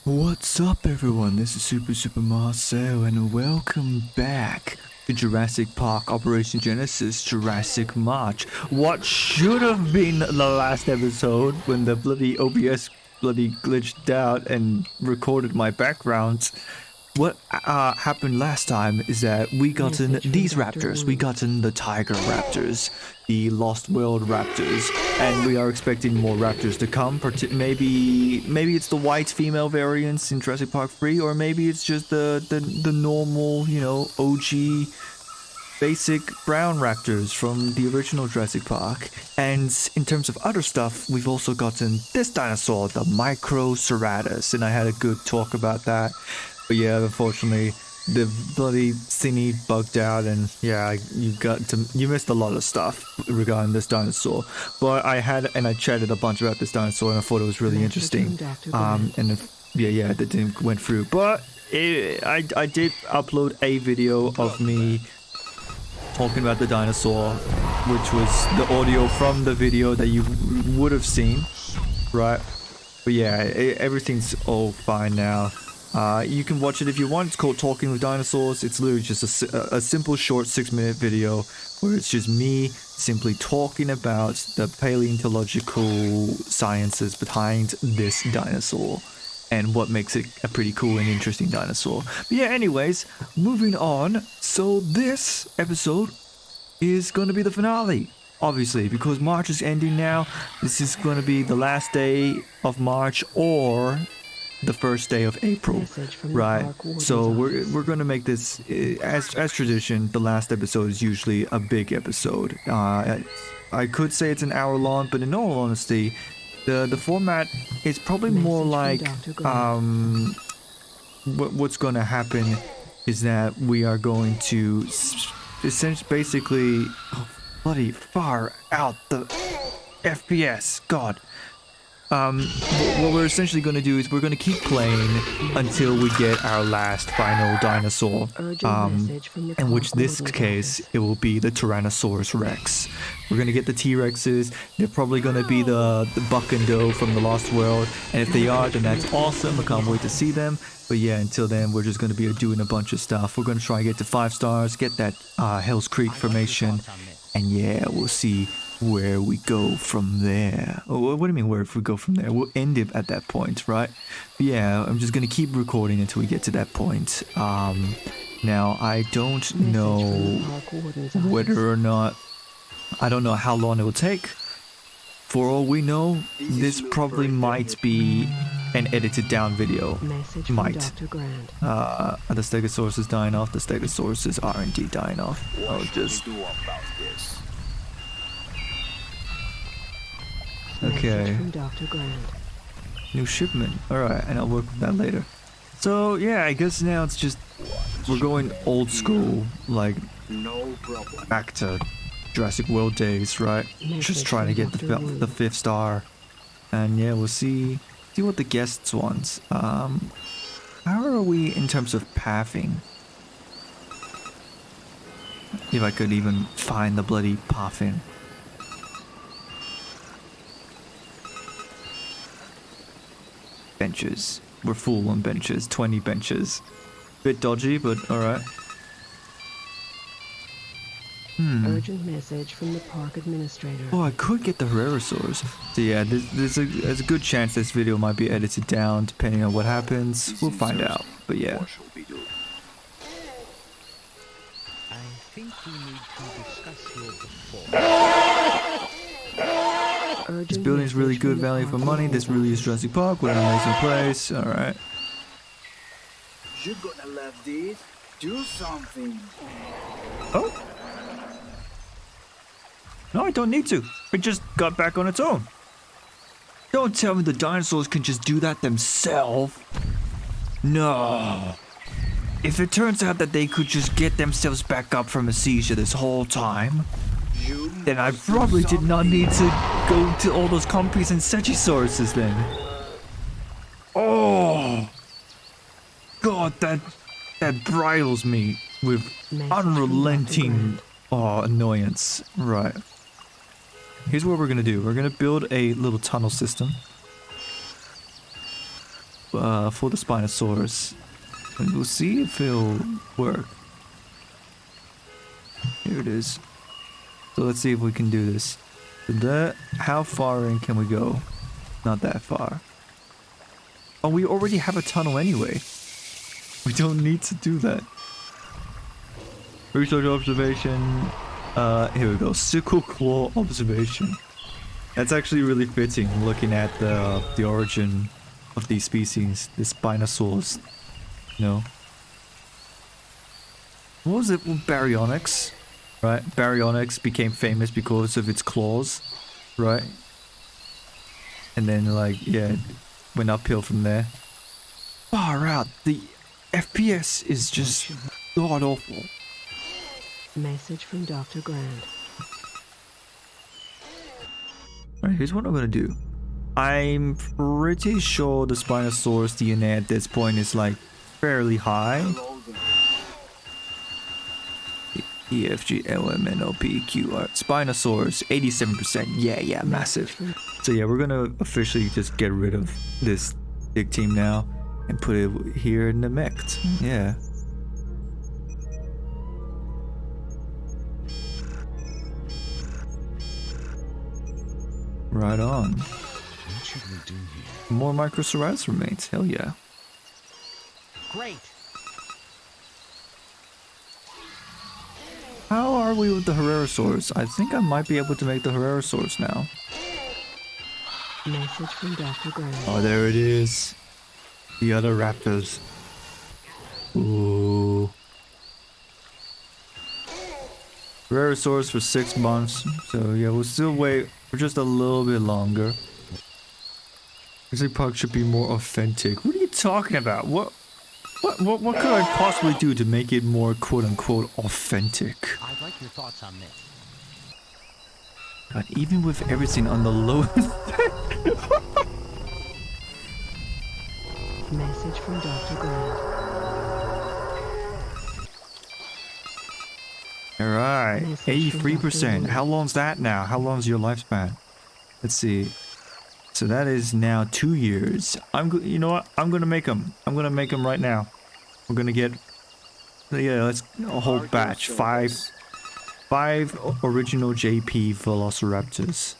What's up everyone, this is Super Marcel and welcome back to Jurassic Park Operation Genesis Jurassic March. What should have been the last episode when the bloody OBS bloody glitched out and recorded my background. What happened last time is that we gotten these raptors. We gotten the tiger raptors, the Lost World raptors, and we are expecting more raptors to come. Maybe it's the white female variants in Jurassic Park 3, or maybe it's just the normal, you know, OG basic brown raptors from the original Jurassic Park. And in terms of other stuff, we've also gotten this dinosaur, the Microceratus, and I had a good talk about that. But yeah, unfortunately, the bloody thingy bugged out, and yeah, you missed a lot of stuff regarding this dinosaur. But I chatted a bunch about this dinosaur, and I thought it was really interesting. Yeah, that didn't went through. But I did upload a video of me talking about the dinosaur, which was the audio from the video that you would have seen, right? But yeah, everything's all fine now. You can watch it if you want. It's called Talking with Dinosaurs. It's literally just a simple short 6-minute video where it's just me simply talking about the paleontological sciences behind this dinosaur and what makes it a pretty cool and interesting dinosaur. But yeah, anyways, moving on. So this episode is going to be the finale, obviously, because March is ending now. This is going to be the last day of March or the first day of April, right? So we're gonna make this as tradition. The last episode is usually a big episode. I could say it's an hour long, but in all honesty, the format is probably more like what's gonna happen is that we are going to essentially basically bloody far out the FPS. God. What we're essentially going to do is we're going to keep playing until we get our last final dinosaur, in which this case it will be the Tyrannosaurus Rex. We're going to get the T-Rexes. They're probably going to be the Buck and Doe from the Lost World, and if they are, then that's awesome. I can't wait to see them. But yeah, until then, we're just going to be doing a bunch of stuff. We're going to try and get to 5 stars, get that Hell's Creek formation, and yeah, we'll see where we go from there. Oh, what do you mean where if we go from there? We'll end it at that point, right? But yeah, I'm just gonna keep recording until we get to that point. Now I don't know whether or not, I don't know how long it will take. For all we know, this probably might be an edited down video. Might. Are the Stegosauruses dying off? The Stegosauruses are indeed dying off. I'll just... Okay. New shipment. Alright, and I'll work with that later. So, yeah, I guess now it's just... We're going old school, like... back to Jurassic World days, right? Just trying to get the 5th star. And yeah, we'll see what the guests want. How are we in terms of pathing? If I could even find the bloody pathing. Benches. We're full on benches. 20 benches. Bit dodgy, but alright. Urgent message from the park administrator. Oh, I could get the Herrerasaurs. So yeah, there's a good chance this video might be edited down depending on what happens. We'll find out. But yeah. I think we need to discuss your This building is really good value for money. This really is Jurassic Park. What an amazing place. Alright. You're gonna love this. Do something. Oh. No, I don't need to. It just got back on its own. Don't tell me the dinosaurs can just do that themselves. No. If it turns out that they could just get themselves back up from a seizure this whole time, then I probably did not need to go to all those Compies and Segosauruses then. Oh. God, that bridles me with unrelenting annoyance. Right. Here's what we're gonna do. We're gonna build a little tunnel system. for the Spinosaurus. And we'll see if it'll work. Here it is. So let's see if we can do this. How far in can we go? Not that far. Oh, we already have a tunnel anyway. We don't need to do that. Research observation. Here we go. Sickle claw observation. That's actually really fitting, looking at the origin of these species, the Spinosaurus. You know. What was it with Baryonyx? Right? Baryonyx became famous because of its claws, right? And then, like, yeah, went uphill from there. Far out. The FPS is just god awful. Message from Dr. Grant. Alright, here's what I'm gonna do. I'm pretty sure the Spinosaurus DNA at this point is like fairly high. E, F, G, L, M, N, O, P, Q, R. Spinosaurus, 87%. Yeah, massive. So yeah, we're gonna officially just get rid of this big team now and put it here in the mech. Yeah. Right on. What should we do here? More Microceratus remains. Hell yeah. Great. How are we with the Herrerasaurus? I think I might be able to make the Herrerasaurus now. Message from Dr. Grant. Oh, there it is. The other raptors. Ooh. Herrerasaurus for 6 months. So yeah, we'll still wait for just a little bit longer. Jurassic Park should be more authentic. What are you talking about? What could I possibly do to make it more quote-unquote authentic? I'd like your thoughts on this. God, even with everything on the lowest... Message from Dr. Grant. Alright, Message from 83%. Dr. How long's that now? How long's your lifespan? Let's see. So that is now 2 years. You know what? I'm gonna make them. I'm gonna make them right now. We're gonna get... Yeah, let's... A whole batch. Five original JP Velociraptors.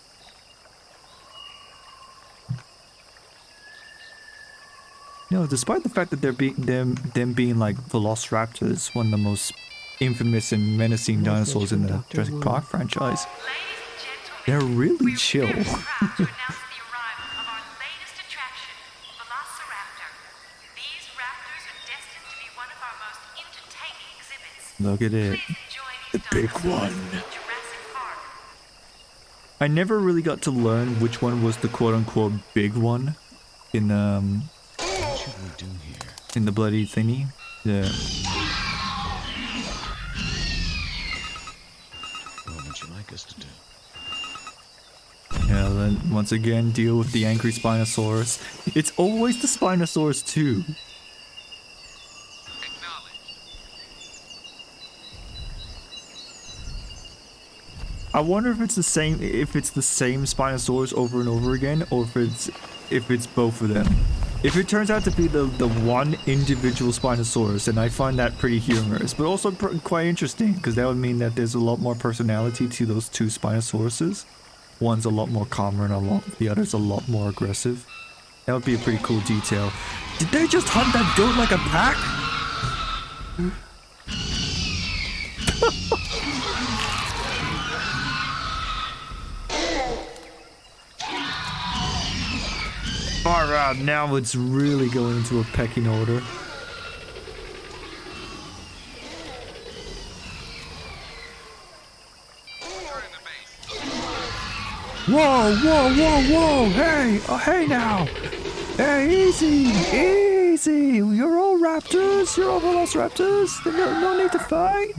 You know, despite the fact that they're them being like Velociraptors, one of the most infamous and menacing dinosaurs in the Jurassic Park franchise, they're really chill. Look at it. The big one. I never really got to learn which one was the quote-unquote big one in What should we do here? in the bloody thingy. Yeah. What would you like us to do? Yeah, then once again deal with the angry Spinosaurus. It's always the Spinosaurus too. I wonder if it's the same Spinosaurus over and over again, or if it's both of them. If it turns out to be the one individual Spinosaurus, then I find that pretty humorous, but also quite interesting, because that would mean that there's a lot more personality to those two Spinosauruses. One's a lot more calmer and the other's a lot more aggressive. That would be a pretty cool detail. Did they just hunt that goat like a pack? Alright, now it's really going into a pecking order. Whoa! Hey! Oh, hey now! Hey, easy! You're all raptors! You're all velociraptors! No need to fight!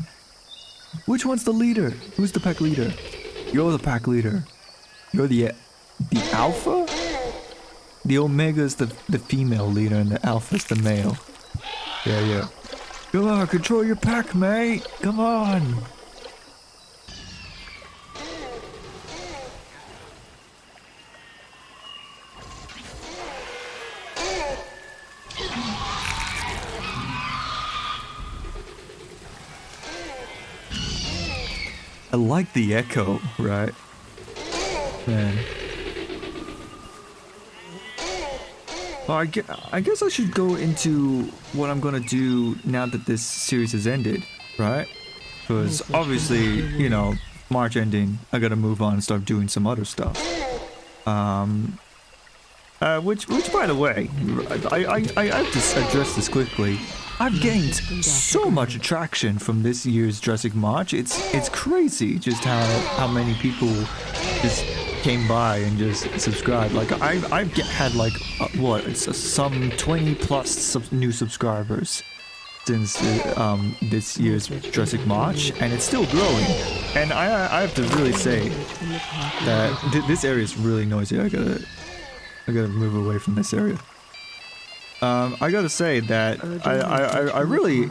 Which one's the leader? Who's the pack leader? You're the pack leader. You're the alpha? The Omega's the female leader and the Alpha's the male. Yeah. Come on, control your pack, mate! Come on! I like the echo, right? Man. Well, I guess I should go into what I'm gonna do now that this series has ended, right? Because obviously, you know, March ending, I gotta move on and start doing some other stuff. Which by the way, I have to address this quickly. I've gained so much attraction from this year's Jurassic March. It's crazy just how many people just came by and just subscribed. Like I've had like what, it's some 20 plus new subscribers since this year's Jurassic March, and it's still growing. And I have to really say that this area is really noisy. I gotta move away from this area. I gotta say that I really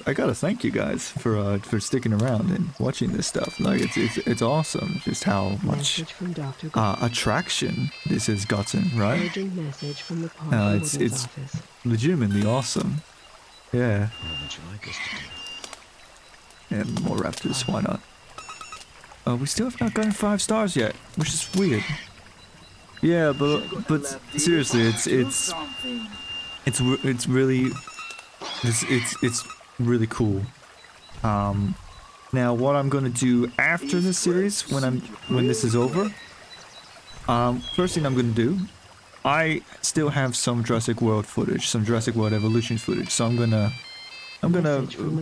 I gotta thank you guys for sticking around and watching this stuff. Like it's awesome just how much attraction this has gotten, right? It's legitimately awesome. Yeah. And more raptors, why not? We still have not gotten 5 stars yet, which is weird. Yeah, but seriously, it's really really cool. Now what I'm gonna do after this series, when this is over, first thing I'm gonna do, I still have some Jurassic World footage, some Jurassic World Evolution footage, so I'm gonna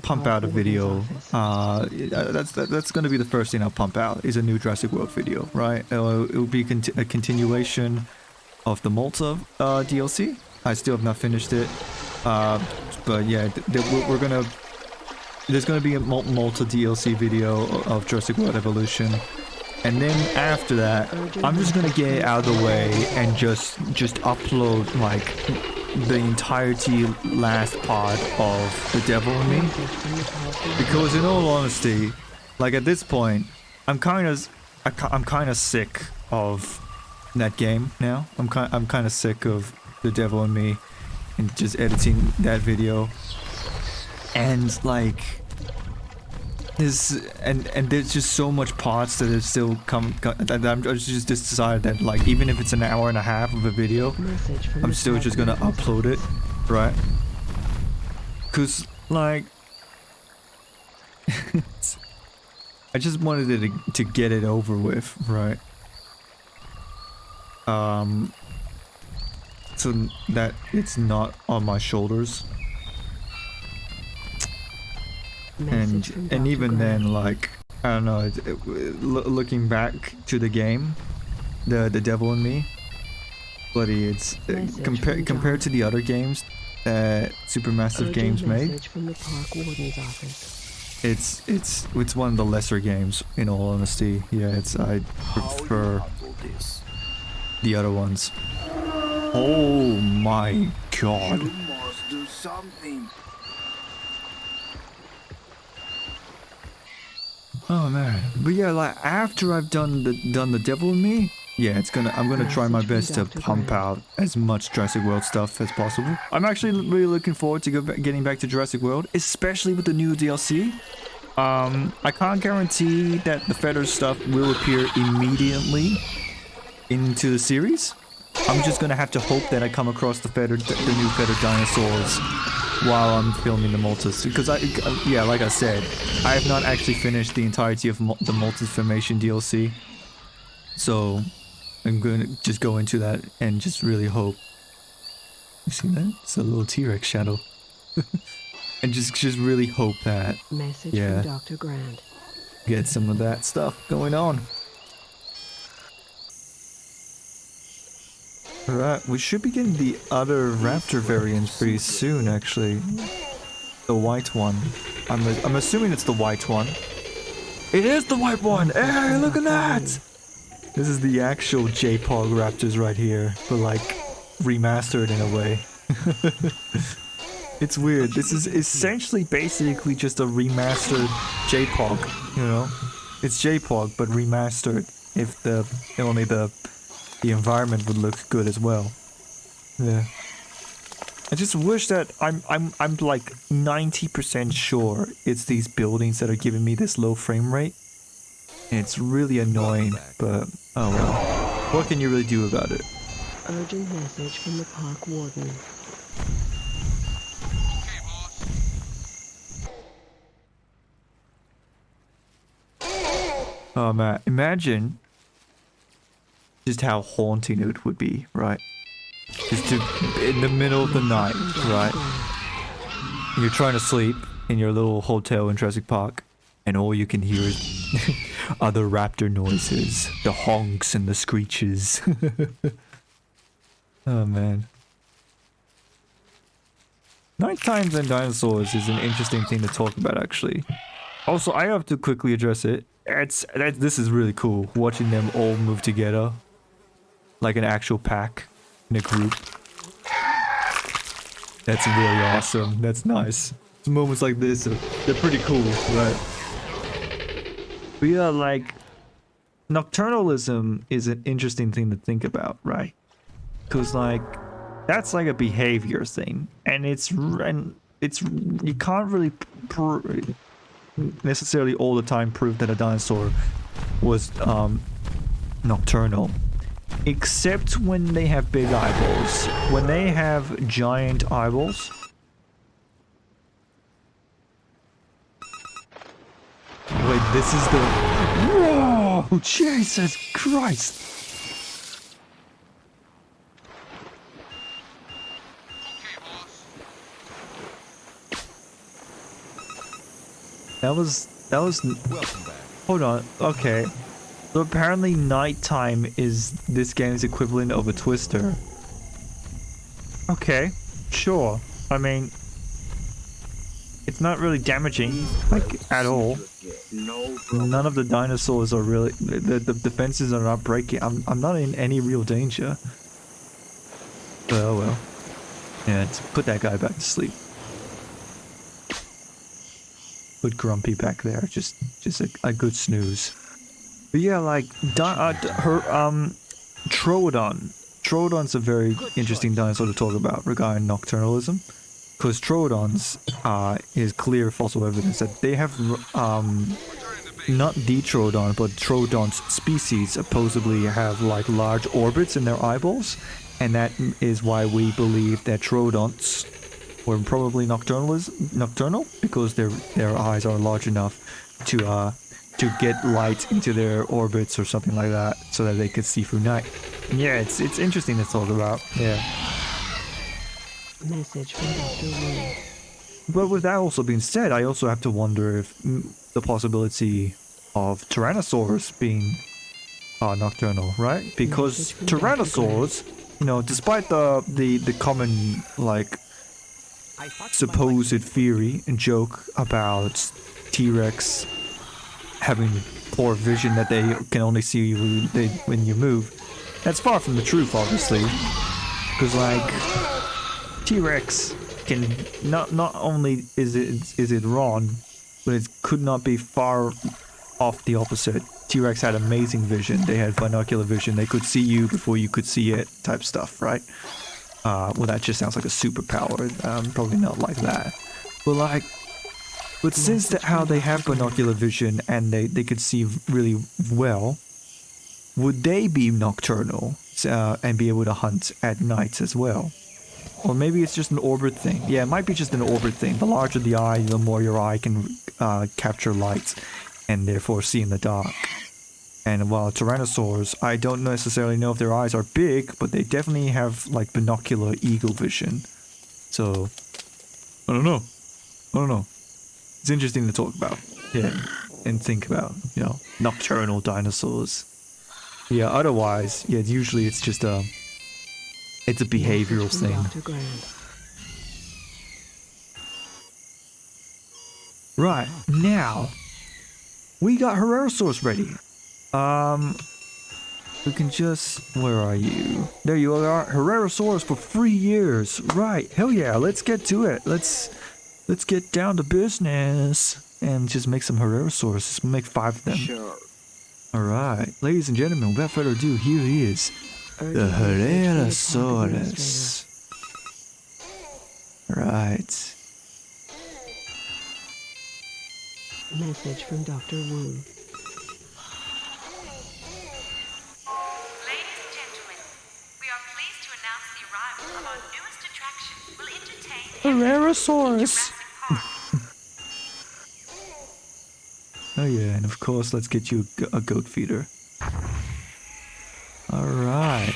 pump out a video. That's gonna be the first thing I'll pump out, is a new Jurassic World video, right? It'll be a continuation of the Malta DLC. I still have not finished it, but yeah, there's gonna be a Malta DLC video of Jurassic World Evolution, and then after that, I'm just gonna get it out of the way and just upload like the entirety last part of The Devil in Me, because in all honesty, like at this point, I'm kind of sick of that game now. I'm kind of sick of The Devil in Me and just editing that video, and like this, and there's just so much parts that have still that I'm just decided that, like, even if it's an hour and a half of a video, I'm still just gonna upload it, right? Cause like I just wanted it to get it over with, right? So that it's not on my shoulders. And even then, like, I don't know, looking back to the game, the Devil in Me, bloody, it's compared to the other games that Supermassive Games made, it's one of the lesser games, in all honesty. Yeah, I prefer the other ones. Oh my god. You must do something. Oh man, but yeah, like after I've done the Devil in Me, yeah, I'm gonna try my best to pump out as much Jurassic World stuff as possible. I'm actually really looking forward to getting back to Jurassic World, especially with the new DLC. I can't guarantee that the feather stuff will appear immediately into the series. I'm just gonna have to hope that I come across the new feathered dinosaurs while I'm filming the Maltas, because yeah, like I said, I have not actually finished the entirety of the Maltas Formation DLC, so I'm gonna just go into that and just really hope. You see that? It's a little T-Rex shadow. And just really hope that, yeah, from Dr. Grant. Get some of that stuff going on. Alright, we should be getting the other raptor variants pretty soon, actually. The white one. I'm assuming it's the white one. It is the white one! Hey, look at that! This is the actual J-Pog raptors right here, but like remastered in a way. It's weird. This is essentially basically just a remastered J-Pog, you know? It's J-Pog, but remastered, if only the environment would look good as well. Yeah. I just wish that I'm like 90% sure it's these buildings that are giving me this low frame rate. And it's really annoying, but oh well. What can you really do about it? Urgent message from the park warden. Oh man, imagine just how haunting it would be, right? Just to, in the middle of the night, right? You're trying to sleep in your little hotel in Jurassic Park, and all you can hear is other raptor noises, the honks and the screeches. Oh man. Nighttimes and dinosaurs is an interesting thing to talk about, actually. Also, I have to quickly address it. This is really cool, watching them all move together. Like an actual pack, in a group. That's really awesome. That's nice. Moments like this, they're pretty cool, right? But yeah, like, nocturnalism is an interesting thing to think about, right? Because, like, that's like a behavior thing. And it's you can't really necessarily all the time prove that a dinosaur was nocturnal. Except when they have big eyeballs. When they have giant eyeballs. Wait, this is the... Whoa! Jesus Christ! That was... Welcome back. Hold on, okay. So apparently nighttime is this game's equivalent of a twister. Okay, sure. I mean, it's not really damaging, like, at all. None of the dinosaurs are really... The defenses are not breaking. I'm not in any real danger. Oh well. Yeah, let's put that guy back to sleep. Put Grumpy back there, just a good snooze. But yeah, like, Troodon. Troodon's a very interesting dinosaur to talk about regarding nocturnalism. Because Troodons is clear fossil evidence that they have, not the Troodon, but Troodon's species supposedly have, like, large orbits in their eyeballs. And that is why we believe that Troodons were probably nocturnal, because their eyes are large enough to get light into their orbits or something like that, so that they could see through night. Yeah, it's interesting to talk about. Yeah. Message from Dr. Wu. But with that also being said, I also have to wonder if the possibility of Tyrannosaurs being nocturnal, right? Because Tyrannosaurs, you know, despite the common, like, supposed theory and joke about T-Rex having poor vision, that they can only see you when you move, that's far from the truth, obviously. Because, like, T-Rex can not only is it wrong, but it could not be far off the opposite. T-Rex had amazing vision. They had binocular vision. They could see you before you could see it, type stuff, right? Well, that just sounds like a superpower. Probably not like that. But, like, but since how they have binocular vision and they could see really well, would they be nocturnal and be able to hunt at night as well? Or maybe it's just an orbit thing. Yeah, it might be just an orbit thing. The larger the eye, the more your eye can capture light and therefore see in the dark. And while Tyrannosaurs, I don't necessarily know if their eyes are big, but they definitely have, like, binocular eagle vision. So, I don't know. It's interesting to talk about. Yeah, and think about, you know, nocturnal dinosaurs. Yeah, otherwise, yeah, usually it's just it's a behavioral thing. Right, now, we got Herrerasaurus ready. We can just... Where are you? There you are. Herrerasaurus for 3 years. Right. Hell yeah. Let's get to it. Let's get down to business. And just make some Herrerasaurus. Just make 5 of them. Sure. Alright. Ladies and gentlemen, without further ado, here he is. The Herrerasaurus. right. Message from Dr. Wu. Ladies and gentlemen, we are pleased to announce the arrival of our newest attraction. Will entertain Herrerasaurus. Jurassic Park. Oh yeah, and of course, let's get you a goat feeder. All right.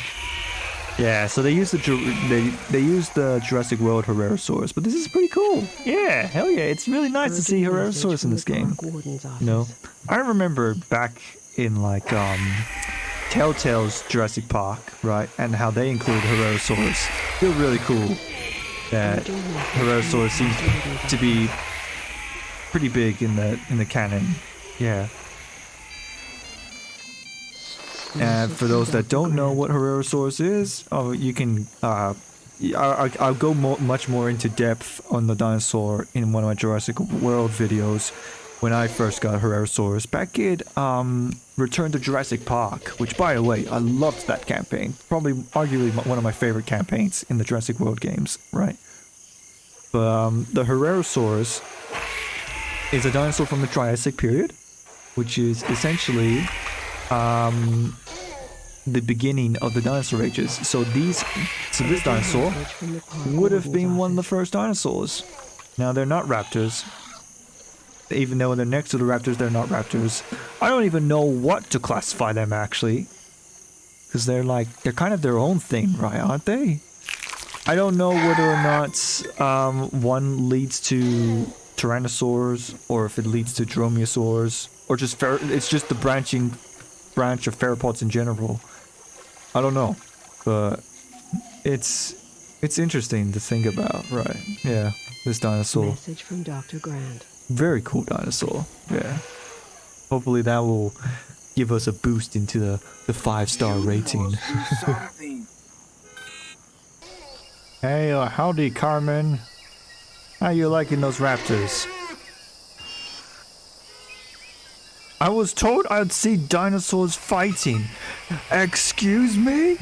Yeah, so they use they use the Jurassic World Herrerasaurus, but this is pretty cool. Yeah, hell yeah, it's really nice to see Herrerasaurus in this game. You know, I remember back in like Telltale's Jurassic Park, right, and how they include Herrerasaurus. Feel really cool that Herrerasaurus seems to be pretty big in the canon. Yeah. And for those that don't know what Herrerasaurus is, you can I'll go much more into depth on the dinosaur in one of my Jurassic World videos when I first got Herrerasaurus back in Return to Jurassic Park, which by the way, I loved that campaign. Probably arguably one of my favorite campaigns in the Jurassic World games, right? But the Herrerasaurus is a dinosaur from the Triassic period, which is essentially the beginning of the dinosaur ages. So this dinosaur would have been one of the first dinosaurs. Now they're not raptors. Even though they're next to the raptors, they're not raptors. I don't even know what to classify them actually. Because they're kind of their own thing, right? Aren't they? I don't know whether or not one leads to tyrannosaurs or if it leads to dromaeosaurs or just it's just the branch of theropods in general. I don't know, but it's interesting to think about, right? Yeah, this dinosaur. Message from Dr. Grant. Very cool dinosaur. Yeah. Hopefully that will give us a boost into the 5-star rating. Hey, howdy, Carmen. How you liking those raptors? I was told I'd see dinosaurs fighting. Excuse me?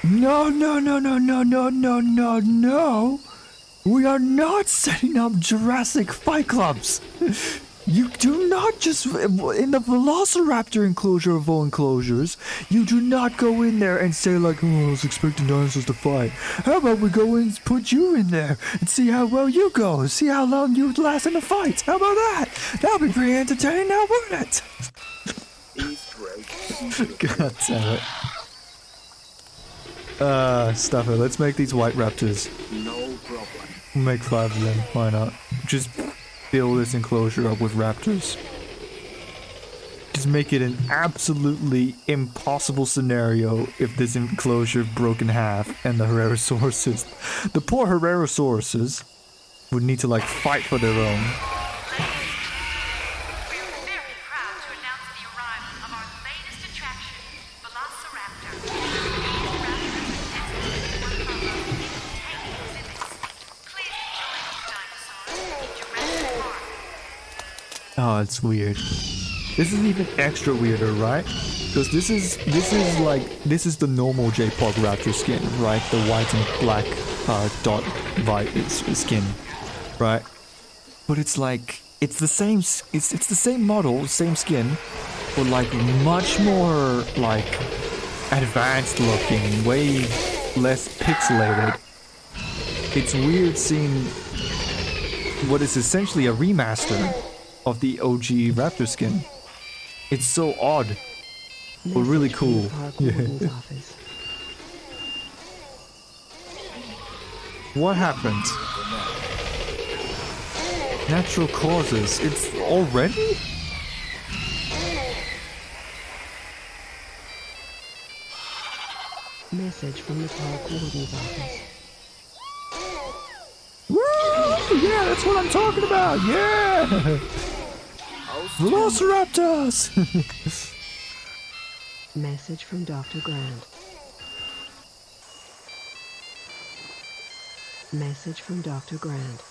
No, no, no, no, no, no, no, no, no. We are not setting up Jurassic fight clubs. You do not just, in the Velociraptor enclosure of all enclosures, you do not go in there and say like, oh, I was expecting dinosaurs to fight. How about we go and put you in there and see how well you go, see how long you last in the fight. How about that? That'll be pretty entertaining now, wouldn't it? God damn it. Stuff it. Let's make these white raptors. No problem. Make 5 of them. Why not? Just fill this enclosure up with raptors. Just make it an absolutely impossible scenario if this enclosure broke in half and the Herrerasauruses, the poor Herrerasauruses, would need to like fight for their own. We are very proud to announce the arrival of our latest attraction, Velociraptor. Please enjoy these dinosaurs in Jurassic Park. Oh, it's weird. This is even extra weirder, right? Because this is the normal J-Pog Raptor skin, right? The white and black dot skin, right? But it's like it's the same. It's the same model, same skin, but like much more like advanced looking, way less pixelated. It's weird seeing what is essentially a remaster of the OG Raptor skin. It's so odd, but really cool. Yeah. What happened? Natural causes. It's already? Message from the park warden's office. Woo! Yeah, that's what I'm talking about. Yeah. Velociraptors! Message from Dr. Grant. Message from Dr. Grant.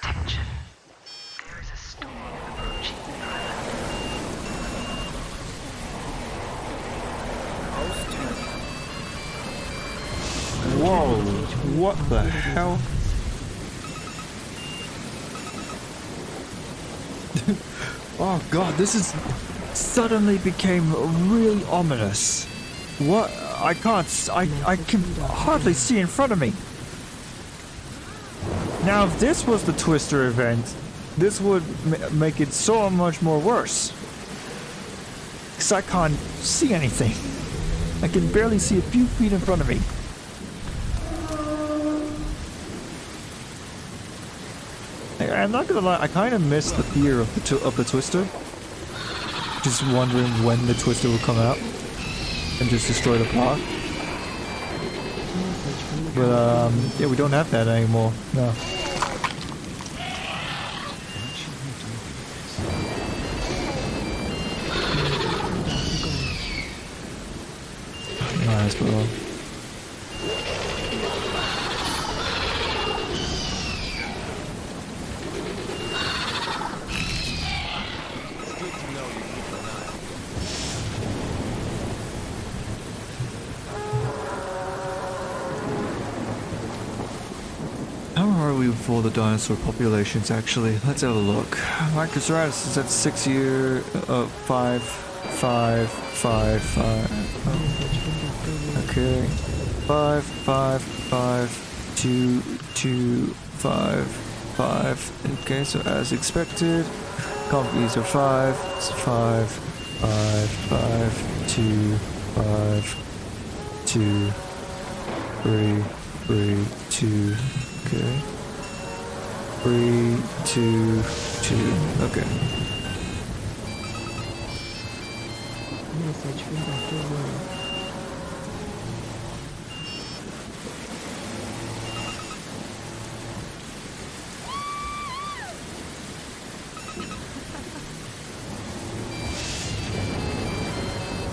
Attention. There is a storm approaching the island. What the hell? Oh god, this is suddenly became really ominous. What? I can hardly see in front of me. Now, if this was the Twister event, this would make it so much more worse. Because I can't see anything. I can barely see a few feet in front of me. I'm not gonna lie, I kind of miss the fear of the Twister. Just wondering when the Twister will come out and just destroy the park. But yeah, we don't have that anymore. No. Nice, bro. For the dinosaur populations, actually. Let's have a look. Microceratops is at 6 year, 5. Okay. 5, 5, 5, 2, 2, 5, 5. Okay, so as expected. Compies are 5, 5, 5, 5, 2, 5, 2, 3, 3, 2. Okay. 3, 2, 2. Okay. Message from Dr. Will.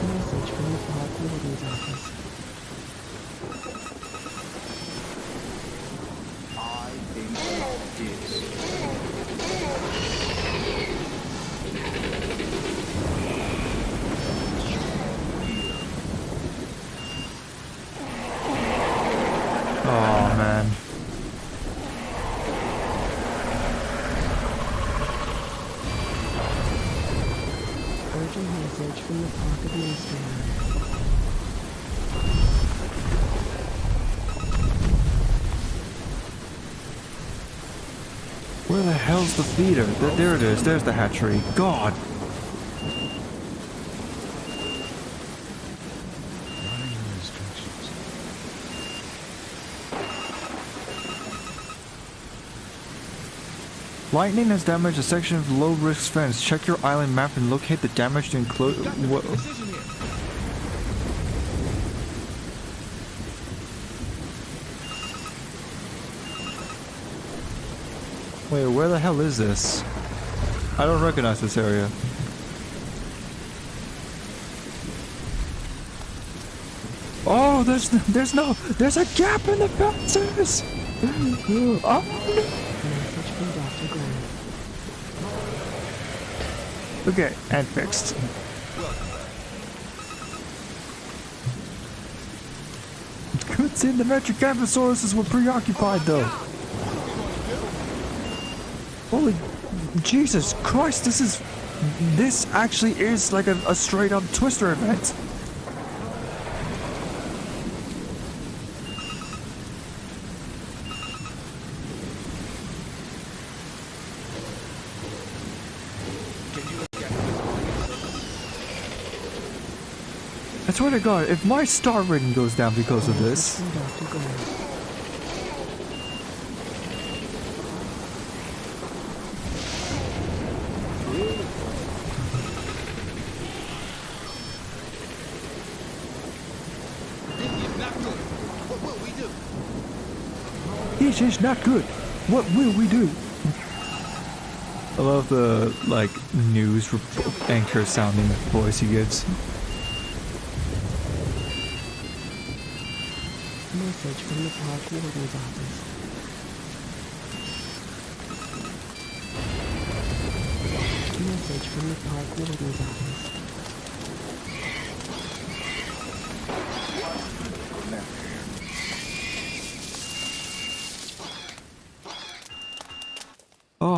Message from the park warden's office. I think this. Oh man. Urgent message from the park administrator. Where the hell's the feeder? There it is. There's the hatchery. God. Lightning has damaged a section of low-risk fence. Check your island map and locate the damage to enclose. What? Wait, where the hell is this? I don't recognize this area. Oh, there's a gap in the fences. Oh. Message from Dr. Grant. Okay, and fixed. Good seeing the Metricampusauruses were preoccupied though. Holy Jesus Christ, this actually is like a straight up Twister event. I swear to God, if my star rating goes down because of this. This is not good. What will we do? I love the, like, news anchor sounding voice he gives. Message from the park warden's office. Message from the park warden's office.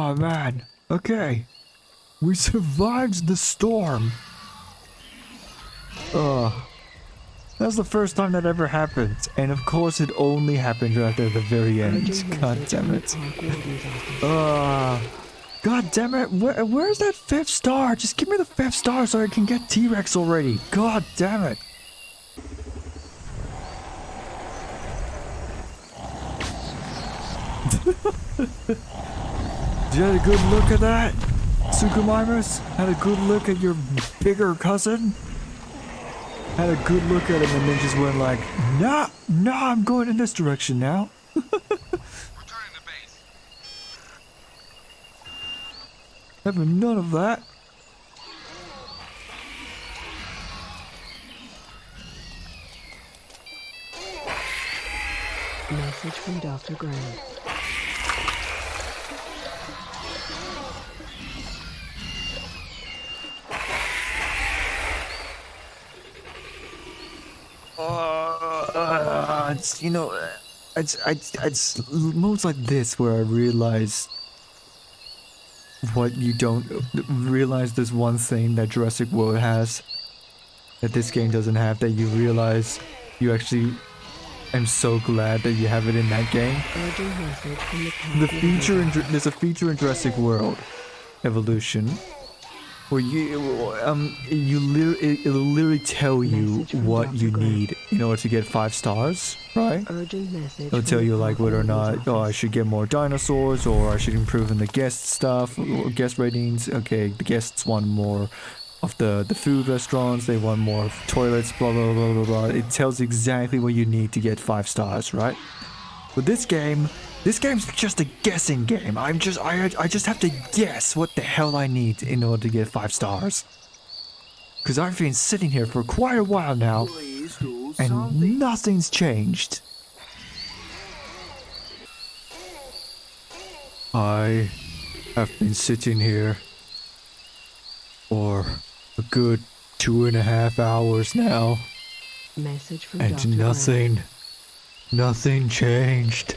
Oh man. Okay. We survived the storm. That's the first time that ever happened. And of course it only happened right at the very end. Urgent God message damn from the it. park warden's office. God damn it. Where's that 5th star? Just give me the 5th star so I can get T-Rex already. God damn it. Did you have a good look at that? Sukumimus had a good look at your bigger cousin? Had a good look at him and then just went like, nah, I'm going in this direction now. Returning to base. Having none of that. Message from Dr. Grant. It's, you know, it's moments like this where I realize what you don't realize. There's one thing that Jurassic World has that this game doesn't have, that you realize you actually am so glad that you have it in that game. Urgent message from the park The feature in, warden's office. there's a feature in Jurassic World Evolution where it'll literally tell you Message from what Dr. you Grant. need in order to get 5 stars, right? Urgent message It'll from tell the you park like whether or warden's not, oh, I office. should get more dinosaurs, or I should improve in the guest stuff, or guest ratings. Okay, the guests want more of the food restaurants, they want more toilets, blah blah blah blah blah. It tells you exactly what you need to get 5 stars, right? But this game's just a guessing game. I just have to guess what the hell I need in order to get 5 stars. Because I've been sitting here for quite a while now, Please do and something. nothing's changed. I have been sitting here for a good 2.5 hours now, Message from and Dr. Grant. nothing changed.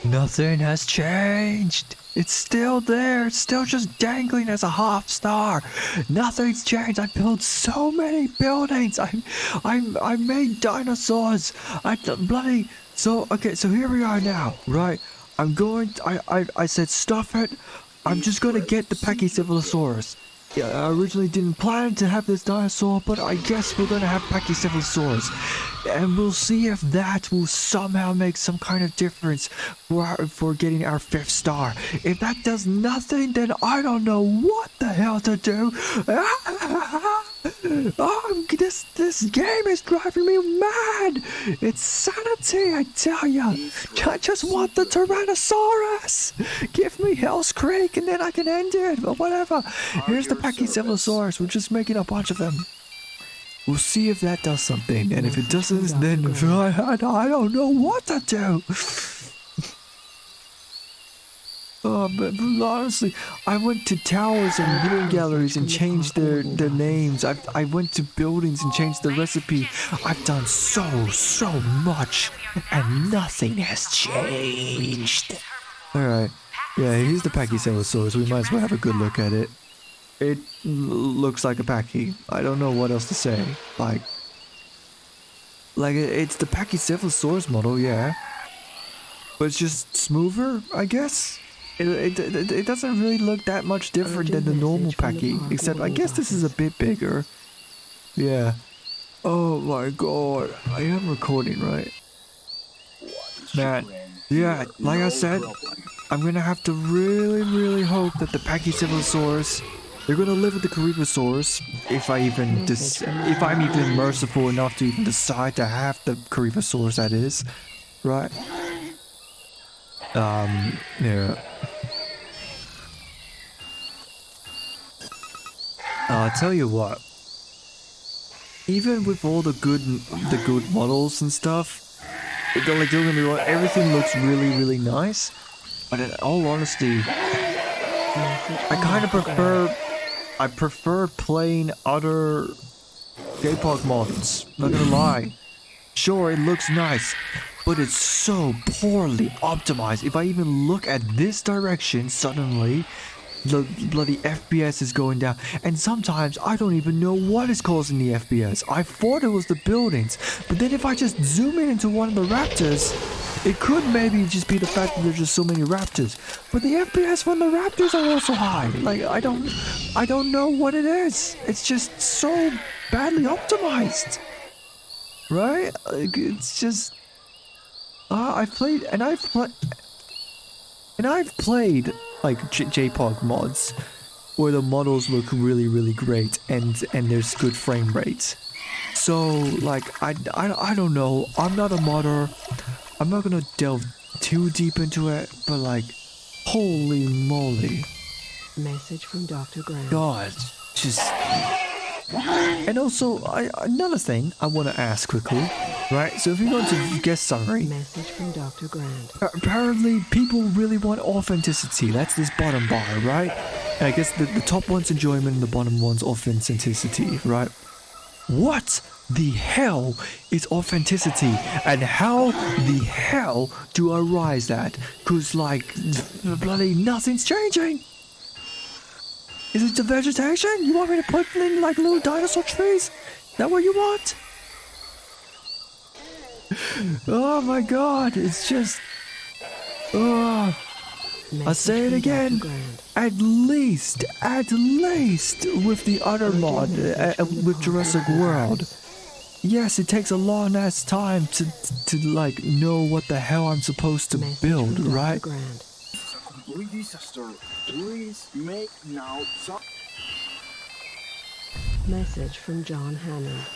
Nothing has changed. It's still there. It's still just dangling as a half star. Nothing's changed. I built so many buildings. I made dinosaurs. So okay. So here we are now, right? I said stuff it. I'm just gonna get the Pachycephalosaurus. Yeah, I originally didn't plan to have this dinosaur, but I guess we're gonna have Pachycephalosaurus. And we'll see if that will somehow make some kind of difference for getting our 5th star. If that does nothing, then I don't know what the hell to do. This game is driving me mad. It's sanity, I tell ya. I just want the Tyrannosaurus. Give me Hell's Creek and then I can end it, but whatever. Here's the Pachycephalosaurus. We're just making a bunch of them. We'll see if that does something, and if it doesn't, then I don't know what to do. But honestly, I went to towers and viewing galleries and changed their names. I went to buildings and changed the recipe. I've done so much, and nothing has changed. Alright, yeah, here's the Pachycephalosaurus. We might as well have a good look at it. It looks like a Pachy. I don't know what else to say. Like it's the Pachycephalosaurus model, yeah. But it's just smoother, I guess. It doesn't really look that much different than the normal Pachy, except I guess this is a bit bigger. Yeah. Oh my god. I am recording, right? Man, yeah, like I said, I'm gonna have to really hope that the Pachycephalosaurus, they're gonna live with the Coryphosaurus if I'm even merciful enough to even decide to have the Coryphosaurus, that is, right? Yeah. I'll tell you what. Even with all the good models and stuff, like, don't get me wrong, everything looks really nice. But in all honesty, I prefer playing other J-Park mods. Not gonna lie. Sure, it looks nice, but it's so poorly optimized. If I even look at this direction, suddenly the bloody FPS is going down, and sometimes I don't even know what is causing the FPS. I thought it was the buildings, but then if I just zoom in into one of the raptors, it could maybe just be the fact that there's just so many raptors. But the FPS from the raptors are also high. Like I don't know what it is. It's just so badly optimized, right? Like, it's just I've played like JPOG mods where the models look really really great and there's good frame rates. So like I don't know. I'm not a modder. I'm not gonna delve too deep into it, but like, holy moly, Message from Dr. Grant. God, just. And also, another thing I want to ask quickly, right? So if you go into guest summary, Message from Dr. Grant. apparently people really want authenticity. That's this bottom bar, right? And I guess the top one's enjoyment and the bottom one's authenticity, right? What the hell is authenticity, and how the hell do I rise that? Cause like, bloody nothing's changing. Is it the vegetation? You want me to put in like little dinosaur trees? Is that what you want? Oh my god, it's just... Oh, I'll say it again. At least with the other mod, with Jurassic World. Yes, it takes a long ass time to like know what the hell I'm supposed to build, right? It's a complete disaster. Please make now some. Message from John Hammond.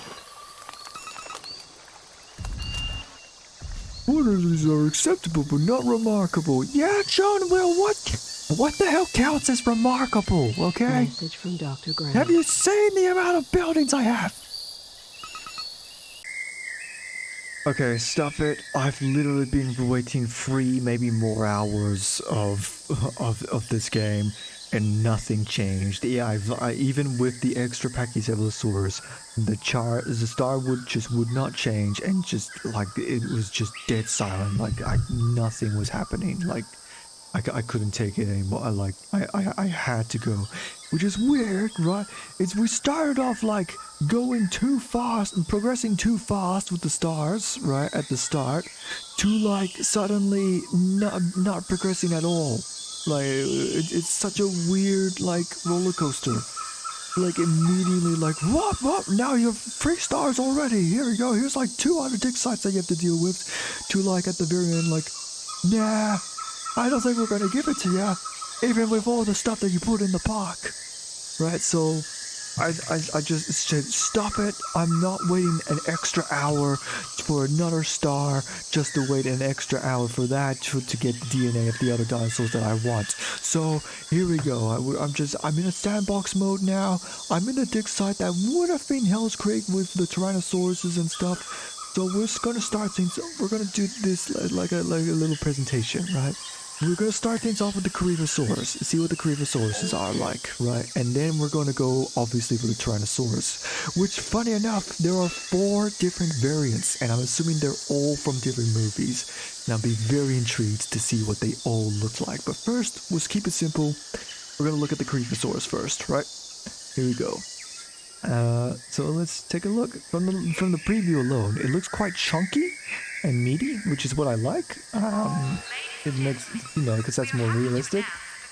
Orders are acceptable but not remarkable. Yeah, John Will, what the hell counts as remarkable, okay? Message from Dr. Grant. Have you seen the amount of buildings I have? Okay, stop it. I've literally been waiting 3, maybe more hours of this game, and nothing changed. Yeah, even with the extra Pachycephalosaurus, the star would not change, and just like it was just dead silent. Like nothing was happening. Like I couldn't take it anymore. I had to go, which is weird, right? We started off like going too fast and progressing too fast with the stars, right, at the start, to like suddenly not progressing at all. Like it's such a weird like roller coaster. Like immediately like what? Now you're 3 stars already. Here we go. Here's like 2 other dig sites that you have to deal with. To like at the very end like, nah, I don't think we're gonna give it to you, even with all the stuff that you put in the park, right? So I just said, stop it. I'm not waiting an extra hour for another star just to wait an extra hour for that to get the DNA of the other dinosaurs that I want. So here we go. I'm in a sandbox mode now. I'm in a dig site that would have been Hell's Creek with the Tyrannosauruses and stuff. So we're just gonna start things. We're gonna do this like a little presentation, right? We're gonna start things off with the Coryphosaurus, see what the Coryphosauruses are like, right? And then we're gonna go, obviously, for the Tyrannosaurus, which, funny enough, there are 4 different variants, and I'm assuming they're all from different movies, and I'll be very intrigued to see what they all look like. But first, let's keep it simple. We're gonna look at the Coryphosaurus first, right? Here we go. So let's take a look from the preview alone. It looks quite chunky and meaty, which is what I like. It makes, because that's more realistic.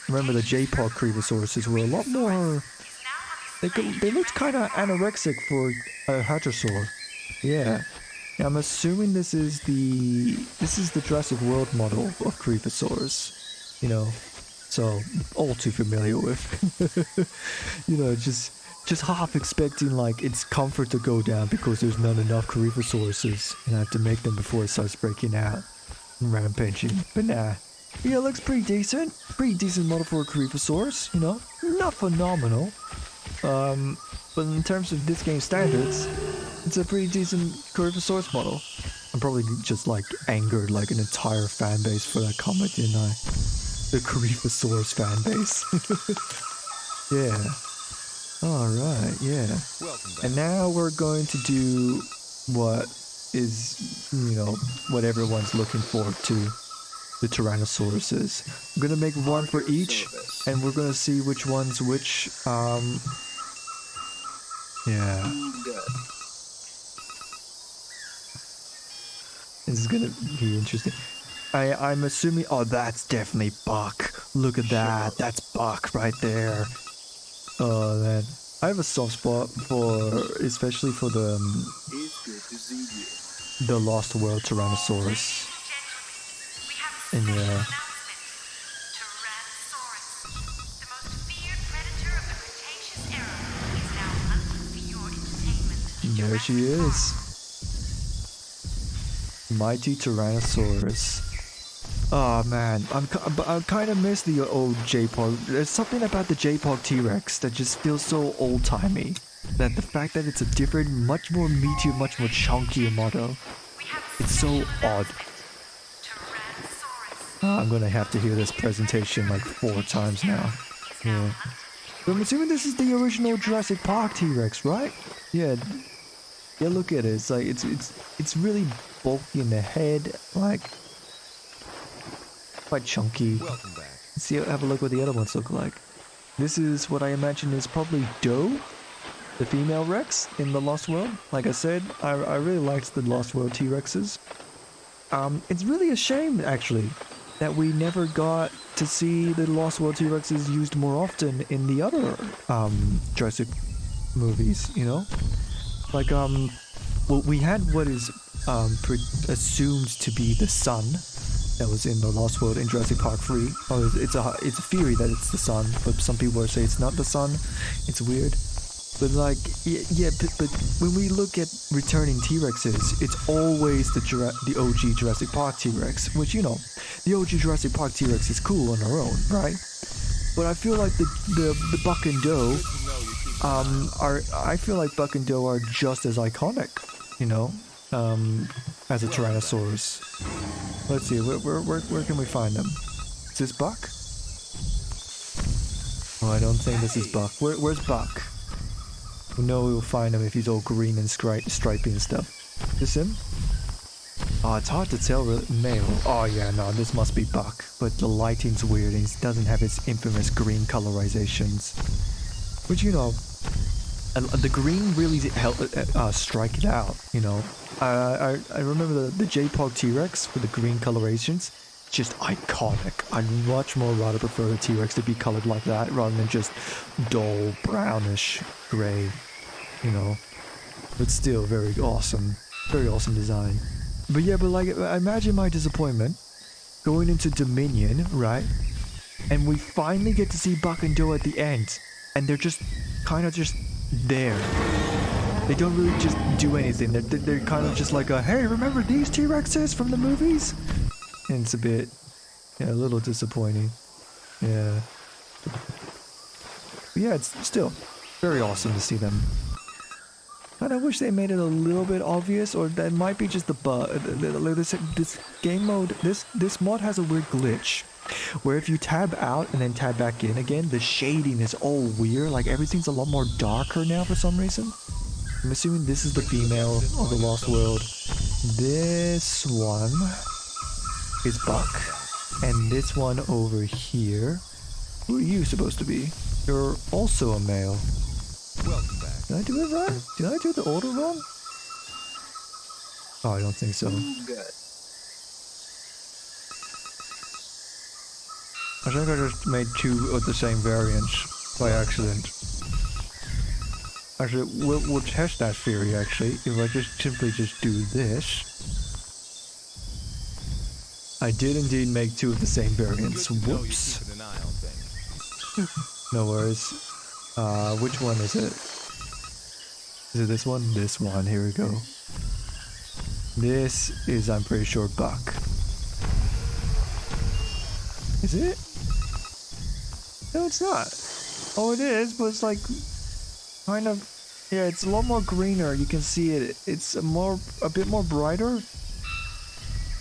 Remember the JPOG Coryphosauruses were a lot more... They looked kind of anorexic for a Hadrosaur. Yeah. I'm assuming this is the Jurassic World model of Coryphosaurus. So all too familiar with. Just half expecting like its comfort to go down because there's not enough Coryphosauruses, and I have to make them before it starts breaking out. Rampaging, but nah. Yeah, it looks pretty decent. Pretty decent model for a Coryphosaurus, Not phenomenal. But in terms of this game's standards, it's a pretty decent Coryphosaurus model. I'm probably just like angered like an entire fan base for that comment, didn't I? The Coryphosaurus fan base. Yeah. Alright, yeah. And now we're going to do what is what everyone's looking forward to. The Tyrannosauruses. I'm gonna make one for each, and we're gonna see which one's which. Yeah. Good. This is gonna be interesting. I'm assuming. Oh, that's definitely Buck. Look at that. That's Buck right there. Oh man, I have a soft spot especially for the It's good to see you. the Lost World Tyrannosaurus. And yeah. Tyrannosaurus, the most feared predator of the Cretaceous era, is now hunting for your entertainment. There she is. Mighty Tyrannosaurus. Oh man, I kind of miss the old J-Pog. There's something about the J-Pog T-Rex that just feels so old-timey. That the fact that it's a different, much more meatier, much more chunkier model. It's so odd. I'm gonna have to hear this presentation like 4 times now. Yeah. But I'm assuming this is the original Jurassic Park T-Rex, right? Yeah. Yeah, look at it. It's like it's really bulky in the head, like quite chunky. Welcome back. See, have a look what the other ones look like. This is what I imagine is probably Doe, the female Rex in the Lost World. Like I said, I really liked the Lost World T-Rexes. It's really a shame actually that we never got to see the Lost World T-Rexes used more often in the other Jurassic movies. You know, like well, we had what is assumed to be the sun that was in the Lost World in Jurassic Park 3. Oh, it's a theory that it's the sun, but some people say it's not the sun. It's weird. But like, yeah, but when we look at returning T-Rexes, it's always the OG Jurassic Park T-Rex, which, you know, the OG Jurassic Park T-Rex is cool on their own, right? But I feel like the Buck and Doe, I feel like Buck and Doe are just as iconic, you know, as a Tyrannosaurus. Let's see, where can we find them? Is this Buck? Oh, I don't think this is Buck. Where's Buck? We know we'll find him if he's all green and stripy and stuff. This him? Oh, it's hard to tell. Male. Oh yeah, no, this must be Buck. But the lighting's weird and he doesn't have his infamous green colorizations. Which, you know, the green really strike it out, you know. I remember the J-Pog T-Rex with the green colorations. Just iconic. I'd much more rather prefer the T-Rex to be colored like that rather than just dull brownish gray, you know. But still very awesome design. But yeah, but like, imagine my disappointment going into Dominion, right? And we finally get to see Buck and Doe at the end, and they're just kind of just there. They don't really just do anything. They're kind of just like hey, remember these T-Rexes from the movies? And it's a bit, yeah, a little disappointing. Yeah. But yeah, it's still very awesome to see them. And I wish they made it a little bit obvious, or that might be just the bug. This game mode, this mod has a weird glitch, where if you tab out and then tab back in again, the shading is all weird. Like everything's a lot more darker now for some reason. I'm assuming this is the female of the Lost World. This one is Buck. And this one over here, who are you supposed to be? You're also a male. Welcome back. Did I do it right? Did I do the order wrong? Oh, I don't think so. Good. I think I just made 2 of the same variants by accident. Actually, we'll test that theory actually. If I just simply do this. I did indeed make 2 of the same variants. Whoops. Keep an eye on things. No worries. Which one is it? Is it this one? This one. Here we go. This is, I'm pretty sure, Buck. Is it? No, it's not. Oh, it is, but it's like kind of, yeah, it's a lot more greener. You can see it. It's a bit more brighter.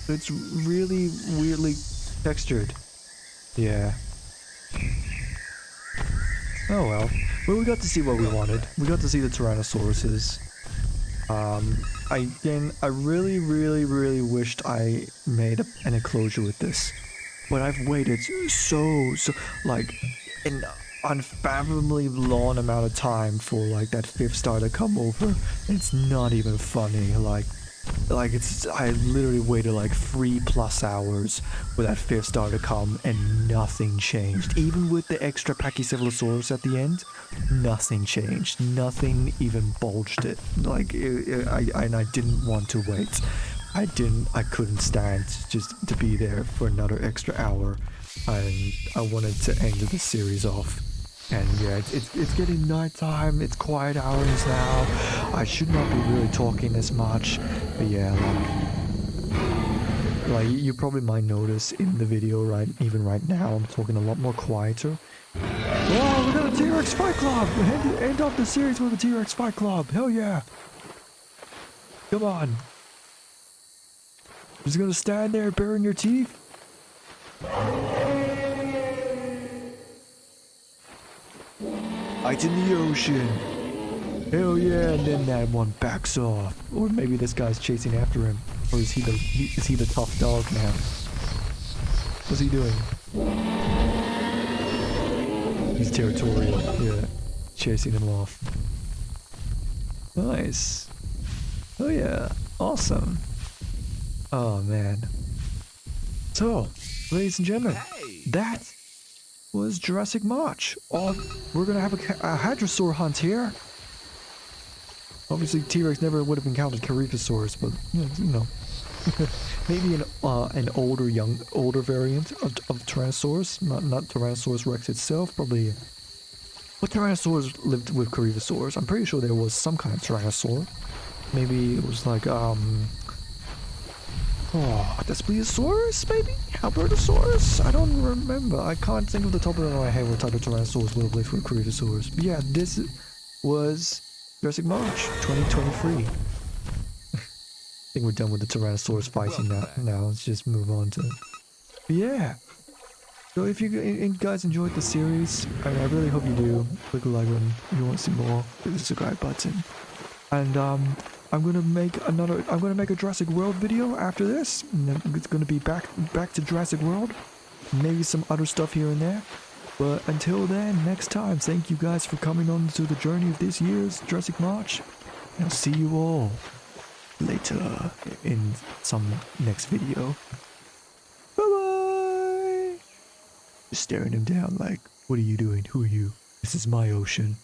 It's really weirdly textured. Yeah. Oh well. Well, we got to see what we wanted. We got to see the Tyrannosauruses. I really, really, really wished I made an enclosure with this, but I've waited so, like, an unfathomably long amount of time for like that fifth star to come over. It's not even funny. Like it's I literally waited like 3+ hours for that fifth star to come and nothing changed. Even with the extra Pachycephalosaurus at the end, nothing changed. Nothing even bulged it. Like I didn't want to wait. I couldn't stand just to be there for another extra hour. And I wanted to end the series off. And yeah, it's getting nighttime, it's quiet hours now. I should not be really talking as much, but yeah, like you probably might notice in the video even right now, I'm talking a lot more quieter. Oh, we got a T-Rex Fight Club! End off the series with a T-Rex Fight Club, hell yeah! Come on. Just gonna stand there baring your teeth? It's in the ocean. Hell yeah, and then that one backs off. Or maybe this guy's chasing after him. Or is he the tough dog now? What's he doing? He's territorial, yeah. Chasing him off. Nice. Oh yeah, awesome. Oh man. So, ladies and gentlemen, that was Jurassic March. We're gonna have a hadrosaur hunt here. Obviously, T-Rex never would have encountered Coryphosaurus, but you know, maybe an older variant of Tyrannosaurus, not Tyrannosaurus Rex itself. Probably. What Tyrannosaurs lived with Coryphosaurs? I'm pretty sure there was some kind of Tyrannosaur. Maybe it was like Daspletosaurus, maybe? Albertosaurus? I don't remember. I can't think of the top of my head what type of Tyrannosaurus would have lived with Coryphosaurus. But yeah, this was Jurassic March 2023. I think we're done with the Tyrannosaurus fighting now. Let's just move on to... But yeah. So if you guys enjoyed the series, I really hope you do. Click a like button if you want to see more. Hit the subscribe button. And I'm gonna make a Jurassic World video after this. And then it's gonna be back to Jurassic World. Maybe some other stuff here and there. But until then, next time, thank you guys for coming on to the journey of this year's Jurassic March. And I'll see you all later in some next video. Bye bye! Just staring him down like, what are you doing? Who are you? This is my ocean.